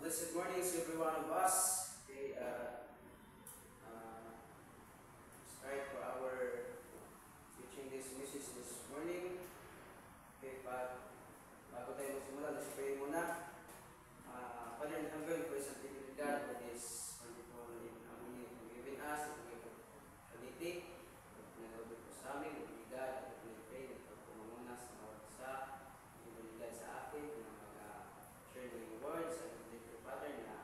Blessed mornings, every one of us. Okay, start for our teaching this message this morning. Okay, bago tayo magsimula, let's pray muna. Father in heaven, praise and thank you to God for this wonderful evening given us, ito quality, nagawin po sa amin, God, at pray, nagpapumuna sa mga isa, God sa akin, na mag-share ng words, at Father, na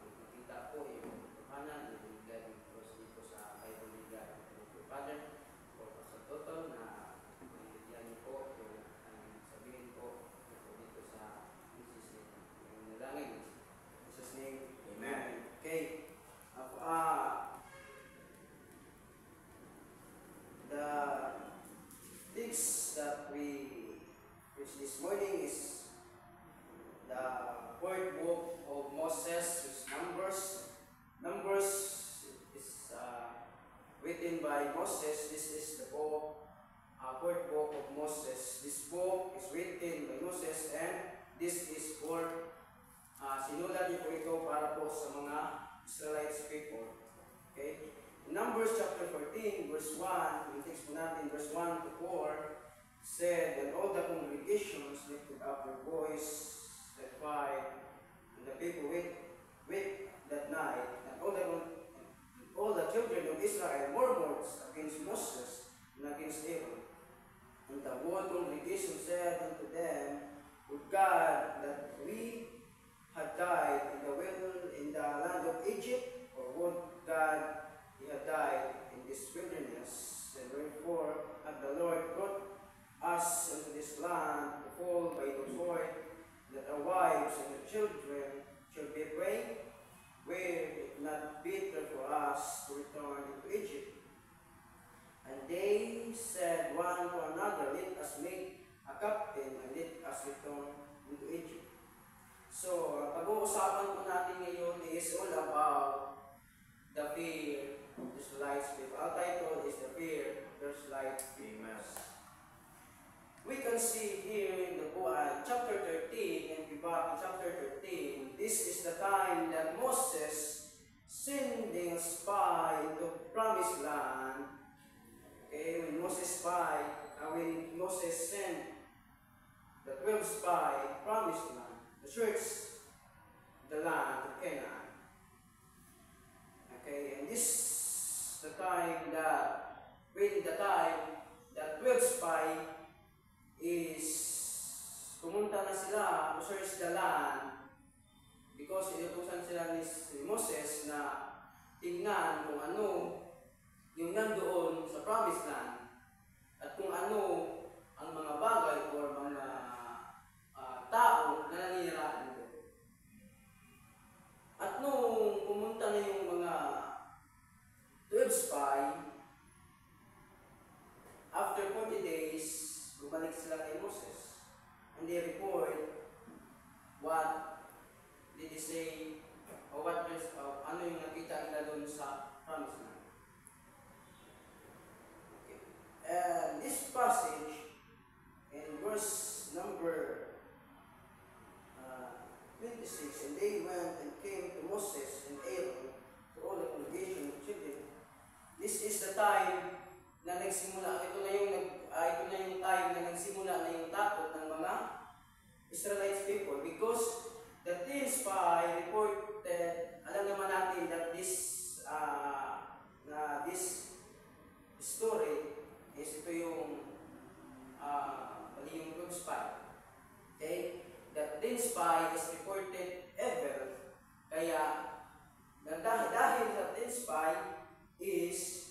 makita po yung katotohanan na binigay ng Diyos dito sa Bible ni God. Father, po sa total na maintindihan niyo po yung sabihin po dito sa Jesus name. Yung nalangin. Jesus name. Amen. Okay. The text that we preach this morning is the fourth book of Moses, which Numbers. Numbers is written by Moses. This is the fourth book of Moses. This book is written by Moses, and this is for sinulat niyo po ito para po sa mga Israelites people. Okay? In Numbers chapter 14, verse 1, yung text po natin, verse 1 to 4, said, "And all the congregations lifted up their voice that cried, and the people wept that night, and all the children of Israel murmured against Moses and against Aaron. And the whole congregation said unto them, Would God that we had died in the land of Egypt, or would God he had died in this wilderness? And wherefore had the Lord brought us into this land to fall by the sword, that our wives and our children shall be prey? Were it not better for us to return into Egypt? And they said one to another, Let us make a captain, and let us return into Egypt." So, pag-uusapan po natin ngayon is all about the fear of the Israelites. Our title is The Fear of the Israelites. Amen. We can see here in the chapter 13, and we back in chapter 13, this is the time that Moses sending a spy into promised land. Okay, when Moses sent the 12 spy promised land, the search the land of Canaan. Okay, and this is the time that, when the time that 12 spy is pumunta na sila to search the land, because inutusan sila ni Moses na tingnan kung ano yung nandoon sa promised land at kung ano ang mga bagay o mga tao na nanirahan doon. At nung pumunta na yung mga 12 spy, after 40 days, bumalik sila kay Moses, and they report what did they say, or ano yung nakita nila doon sa promised land. Okay. And this passage, in verse number 26, "And they went and came to Moses and Aaron, to all the congregation of children." This is the time na nagsimula, ito na yung time na nagsimula na yung takot ng mga Israelites people, because the 10 spy reported, alam naman natin that this story is ito yung mali yung 12 spy. Okay? That 10 spy is reported ever, kaya dahil sa 10 spy is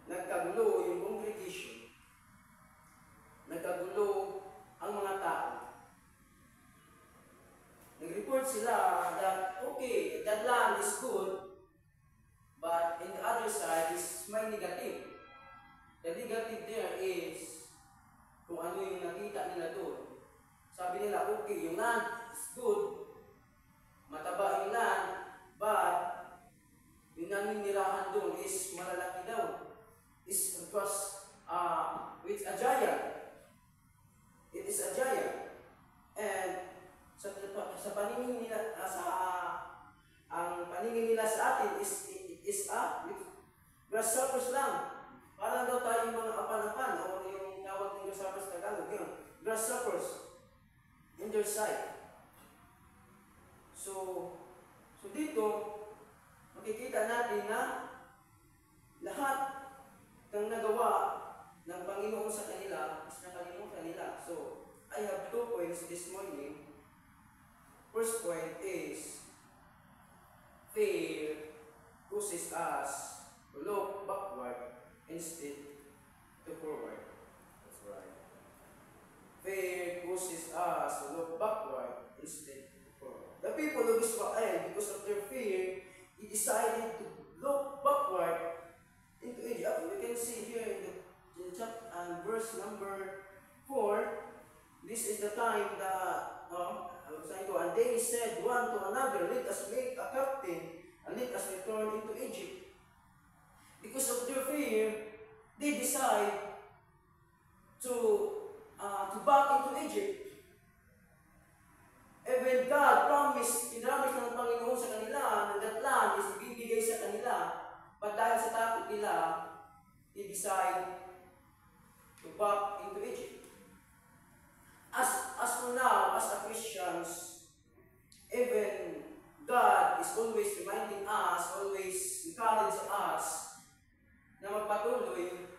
nagkagulo yung congregation, nagkagulo ang mga tao. Nag-report sila that, okay, that land is good, but in the other side is may negative. The negative there is kung ano yung nakita nila doon. Sabi nila, okay, yung land is good, mataba yung land, but yung naninirahan doon is malalaki daw. It was with a giant. It is a giant. And sa Tagalog yun, grasshoppers in their sight. So dito, makikita natin na lahat ng nagawa ng Panginoon sa kanila is nakalimutan nila. So, I have 2 points this morning. First point is, fear causes us to look backward instead to forward. That's right. Fear causes us to look backward instead to forward. The people of Israel, because of their fear, they decided to look backward into Egypt. We can see here in chapter and verse number 4, this is the time that and they said one to another, let us make a captain and let us return into Egypt. Because of their fear, they decide to back into Egypt. Even God promised ng Panginoon sa kanila na that land is ibibigay sa kanila. But dahil sa takot nila, they decide to back into Egypt. As for now, as a Christians, even God is always reminding us, always encouraging us na magpatuloy,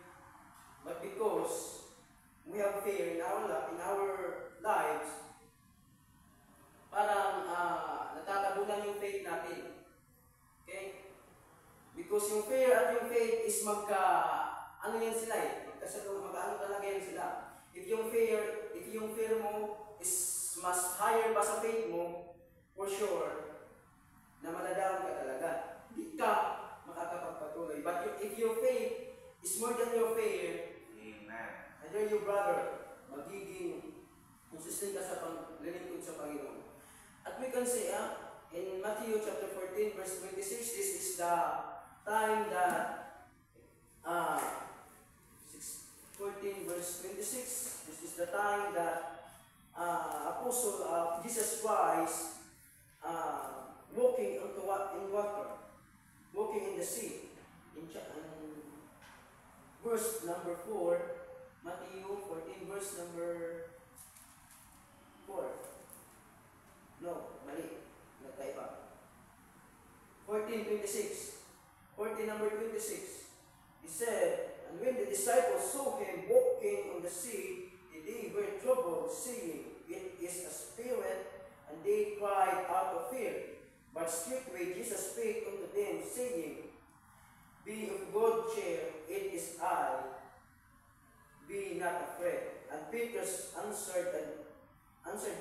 but because we have fear in our lives, parang natatabunan yung faith natin. Okay? Because yung fear at yung faith is ano yan sila mag-ano talaga yan sila. If yung fear mo is mas higher pa sa faith mo, for sure, na maladown ka talaga. Hindi ka makakapagpatuloy. But if your faith is more than your fear, Amen. I dare you, brother, magiging consistent ka sa paglilingkod sa Panginoon. At we can see, in Matthew chapter 14, verse 26, this is the time that 14 verse 26, this is the time that Apostle of Jesus Christ walking in water, walking in the sea. In verse number 4, Matthew 14 verse number 4. No, mali. Nagkaiba. 14:26. 14 number 26. He said, and when the disciples saw him walking on the sea, they were troubled, saying, it is a spirit, and they cried out of fear. But straightway Jesus spake unto them, saying, be of good cheer, it is I, be not afraid. And Peter answered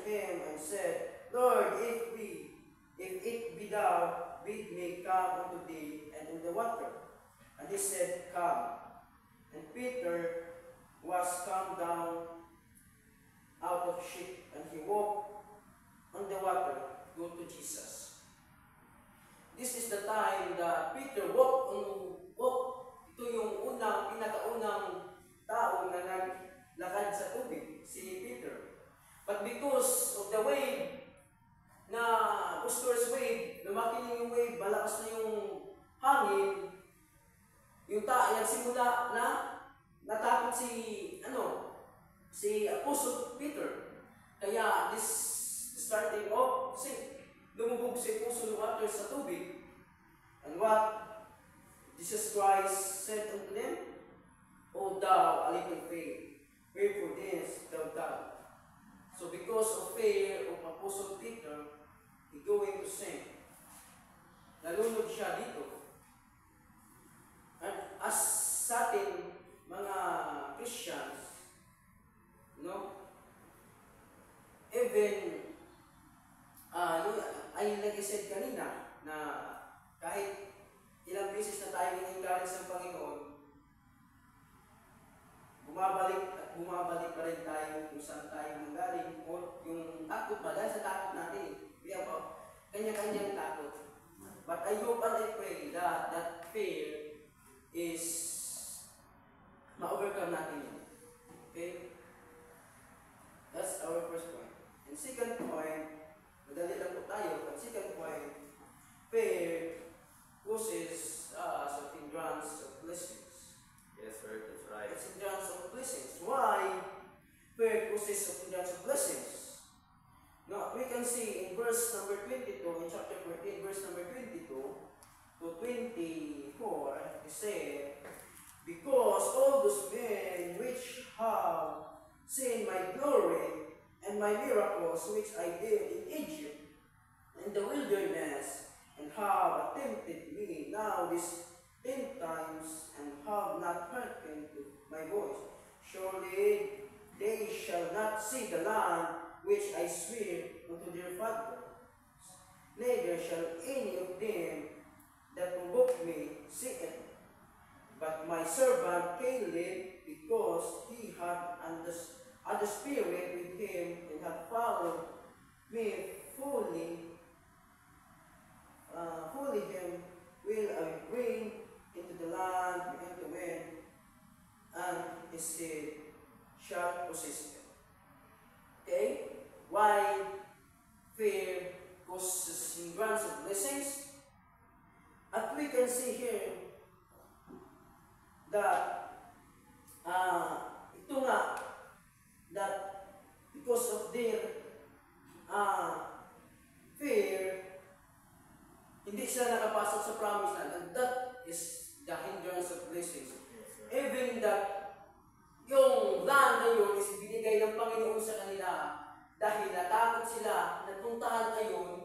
him and said, Lord, if it be thou, bid me come unto thee, and in the water. And he said, come. And Peter was come down out of ship, and he walked on the water, go to Jesus. This is the time that Peter walked. Ito yung pinakaunang tao na naglakad sa tubig, si Peter. But because of the wave, boisterous wave, lumaki na yung wave, malakas na yung hangin, yung nagsimula na natakot si Apostle Peter. Kaya this starting off, lumubog si Apostle water sa tubig. And what Jesus Christ said unto them, O thou, a little faith, wherefore didst thou doubt? So because of fear of Apostle Peter, he going to sink. Nalunod siya dito. And as sa atin, mga Christians, even, like I said kanina, na kahit ilang beses na tayo in-encourage ng Panginoon, bumabalik pa rin tayo kung saan tayo nanggaling, o yung takot ba, dahil sa takot natin, kanya-kanyang takot. But I hope and I pray that that fear is ma-overcome natin yun. Okay? That's our first point. And second point, madali lang po tayo, but second point, fear causes us of hindrance of blessings. Yes, sir, that's right. It's hindrance of blessings. Why? Fear verse number 22, in chapter 14, verse number 22 to 24, it said, because all those men which have seen my glory and my miracles which I did in Egypt, in the wilderness, and have tempted me now this 10 times, and have not hearkened to my voice, surely they shall not see the land which I swear unto their fathers, neither shall any of them that provoke me see it. But my servant Caleb, because he had the Spirit with him, and had followed me fully him, will I bring into the land and to win, and his seed shall possess it. Okay? Why fear causes hindrance of blessings? And we can see here that ito nga, that because of their fear, hindi sila nakapasok sa promised land, and that is the hindrance of blessings. Even that yung land na yun is binigay ng Panginoon sa kanila dahil natakot sila na puntahan yun,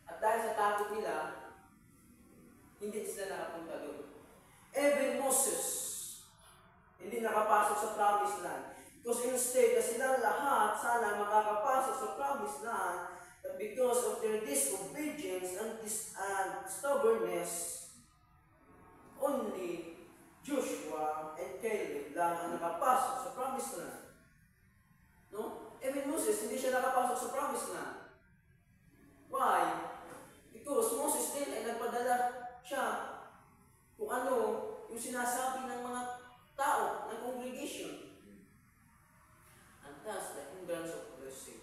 at dahil sa takot nila, hindi sila nakapunta doon. Even Moses, hindi nakapasok sa promised land. Because instead na silang lahat sana makakapasok sa promised land, but because of their disobedience and stubbornness, only Joshua and Caleb lang ang nakapasok sa promised land. No? Even Moses, hindi siya nakapasok sa promised land. Why? Because Moses din ay nagpadala siya kung ano yung sinasabi ng mga tao, ng congregation. And that's the hindrance of blessing.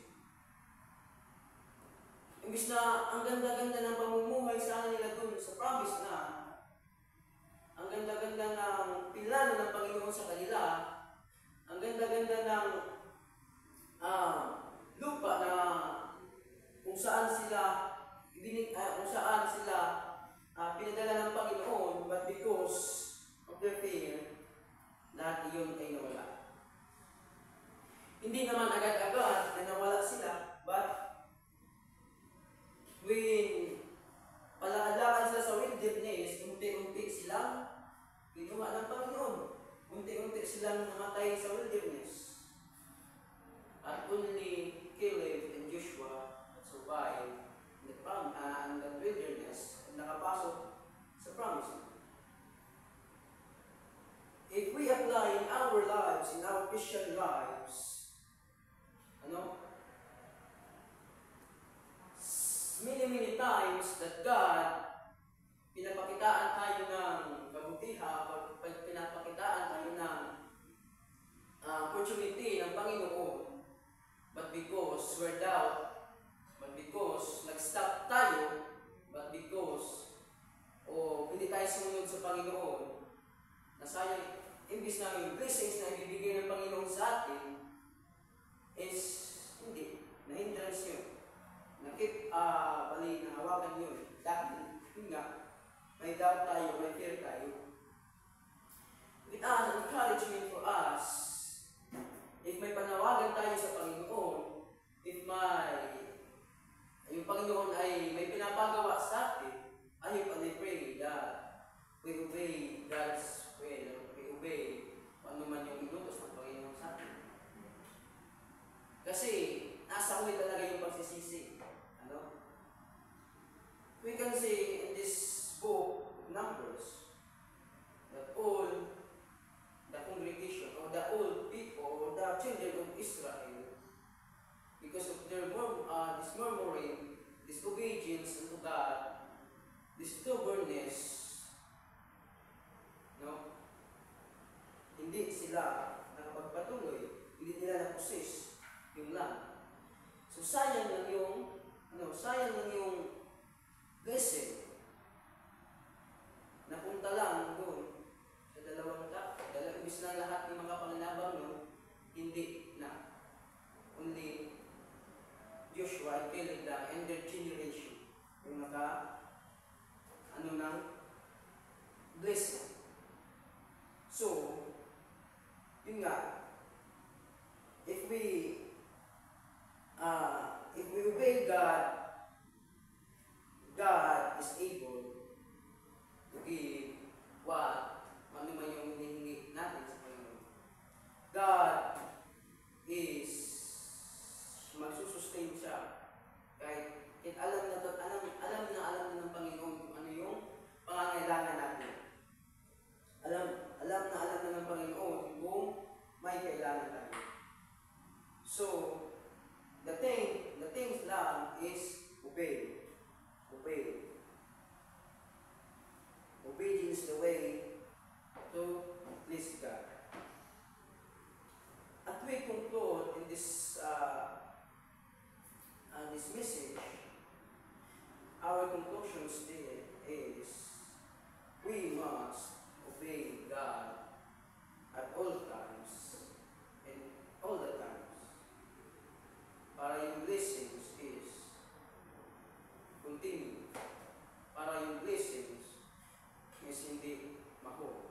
Imbis na ang ganda-ganda ng pamumuhay sa nila doon sa promise na, ang ganda-ganda ng plano ng Panginoon sa kanila, ang ganda-ganda ng lupa na kung saan sila pinadala ng Panginoon, but because of their fear, lahat iyon ay nawala. Hindi naman agad-agad na nawala sila, but when palaalakan sila sa wilderness, unti-unti silang kinuha ng Panginoon. Unti-unti silang namatay sa wilderness. At only Caleb and Joshua survived in the wilderness and nakapasok sa promise. If we apply in our lives, in our Christian lives, many times that God pinapakitaan tayo ng kabutihan, pinapakitaan tayo ng opportunity ng Panginoon, but because we're doubt, but because nag-stop tayo, but because hindi tayo sumunod sa Panginoon, nasayang, imbis na yung blessings na ibibigay ng Panginoon sa atin is hindi, na-hindrance yun. Nahawakan yun. Dahil, yun nga, may doubt tayo, may fear tayo. It is an encouragement for us, if may panawagan tayo sa Panginoon, if yung Panginoon ay may pinapagawa sa atin, I hope and I pray that we obey God's will, we obey kung ano man yung inutos ng Panginoon sa atin. Kasi, nasa huli talaga yung pagsisisi. We can see in this book of Numbers that all the congregation or the old people or the children of Israel, because of their this murmuring, disobedience unto God, this stubbornness, hindi sila nakapagpatuloy, hindi nila na-possess yung land. So sayang lang yung blessing. Napunta lang doon sa dalawang imbis na lahat ng mga panganabang hindi na. Only nga, if we obey God, God is able to give what ano man yung hinihingi natin sa Panginoon. God is magsusustain siya kahit alam na ng Panginoon kung ano yung pangangailangan natin. Alam na ng Panginoon kung may kailangan tayo. So, the things lang is obey. Obedience is the way to please God. At we conclude in this message, our conclusion still is we must obey God at all times and all the times. Para yung blessings is continue. Para yung blessings is hindi maho.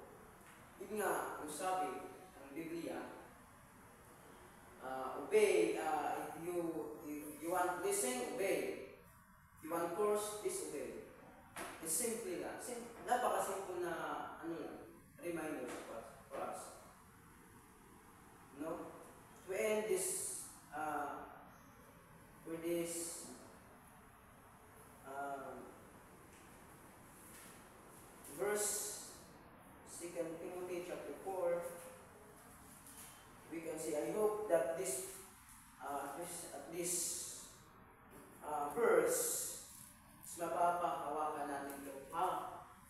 Yun nga, yung sabi ng Biblia, obey, if you want blessing, obey. If you want course, disobey. It's simply lang. Napakasimple na reminder for us. No? To end this with this verse 2 Timothy chapter 4, we can see, I hope that this verse is mapapahawakan natin ito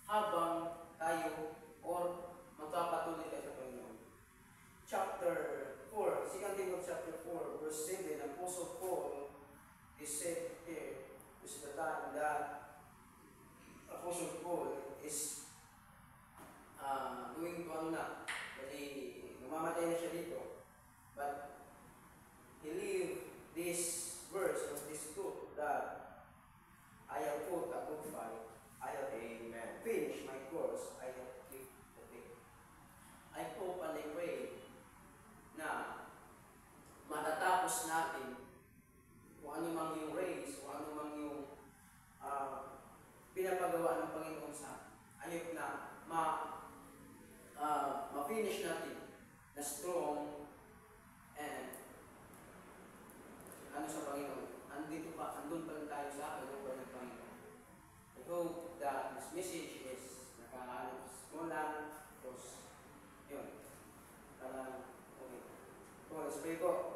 habang tayo or magpapatuloy tayo sa Panginoon. Chapter 4, 2 Timothy chapter 4, verse 7, Apostle Paul is said here, is the time that Apostle Paul is doing kasi namamatay na siya dito. But he leave this verse or this truth that I have fought a good fight, I have finished my course, I have kept the faith. I hope and I pray na matatapos natin kung ano mang yung race, kung ano mang yung pinapagawa ng Panginoon sa ayot na ma-finish natin na strong and sa Panginoon. Andun pa rin tayo sa akin ng Panginoon. I hope that this message is nakaalis mo lang because yun. Okay. So, let's pray po.